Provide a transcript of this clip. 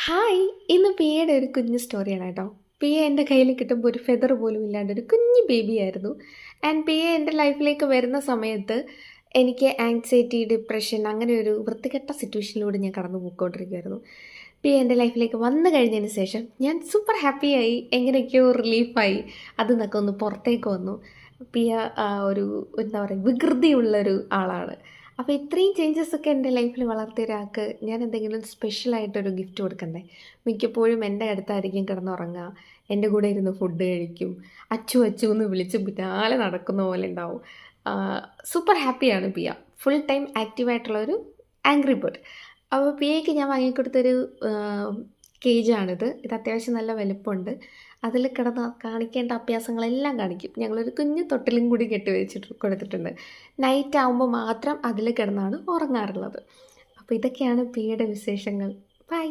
Hi! ഇന്ന് പിയയുടെ ഒരു കുഞ്ഞു സ്റ്റോറിയാണ് കേട്ടോ. പിയ എൻ്റെ കയ്യിൽ കിട്ടുമ്പോൾ ഒരു ഫെദർ പോലും ഇല്ലാണ്ട് ഒരു കുഞ്ഞു ബേബിയായിരുന്നു. ആൻഡ് പിയ എൻ്റെ ലൈഫിലേക്ക് വരുന്ന സമയത്ത് എനിക്ക് ആങ്സൈറ്റി, ഡിപ്രഷൻ അങ്ങനെ ഒരു വൃത്തികെട്ട സിറ്റുവേഷനിലൂടെ ഞാൻ കടന്നു പോയിക്കൊണ്ടിരിക്കുകയായിരുന്നു. പിയ എൻ്റെ ലൈഫിലേക്ക് വന്നു കഴിഞ്ഞതിന് ശേഷം ഞാൻ സൂപ്പർ ഹാപ്പിയായി, എങ്ങനെയൊക്കെയോ റിലീഫായി. അതിൽ നിന്നൊക്കെ ഒന്ന് പുറത്തേക്ക് വന്നു. പിയ ഒരു എന്താ പറയുക വികൃതിയുള്ളൊരു ആളാണ്. അപ്പോൾ ഇത്രയും ചേഞ്ചസ് ഒക്കെ എൻ്റെ ലൈഫിൽ വളർത്തിയ ഒരാൾക്ക് ഞാൻ എന്തെങ്കിലും സ്പെഷ്യലായിട്ടൊരു ഗിഫ്റ്റ് കൊടുക്കണ്ടേ. മിക്കപ്പോഴും എൻ്റെ അടുത്തായിരിക്കും കിടന്നുറങ്ങുക, എൻ്റെ കൂടെ ഇരുന്ന് ഫുഡ് കഴിക്കും, അച്ചു അച്ചു എന്ന് വിളിച്ച് പിന്നാലെ നടക്കുന്ന പോലെ ഉണ്ടാവും. സൂപ്പർ ഹാപ്പിയാണ് പിയ. ഫുൾ ടൈം ആക്റ്റീവായിട്ടുള്ളൊരു ആംഗ്രി ബേർഡ്. അപ്പോൾ പിയയ്ക്ക് ഞാൻ വാങ്ങിക്കൊടുത്തൊരു കേജാണിത്. ഇത് അത്യാവശ്യം നല്ല വലുപ്പമുണ്ട്. അതിൽ കിടന്ന് കാണിക്കേണ്ട അഭ്യാസങ്ങളെല്ലാം കാണിക്കും. ഞങ്ങളൊരു കുഞ്ഞു തൊട്ടിലും കൂടി കെട്ടി വെച്ചിട്ട് കൊടുത്തിട്ടുണ്ട്. നൈറ്റ് ആകുമ്പോൾ മാത്രം അതിൽ കിടന്നാണ് ഉറങ്ങാറുള്ളത്. അപ്പോൾ ഇതൊക്കെയാണ് പിയുടെ വിശേഷങ്ങൾ.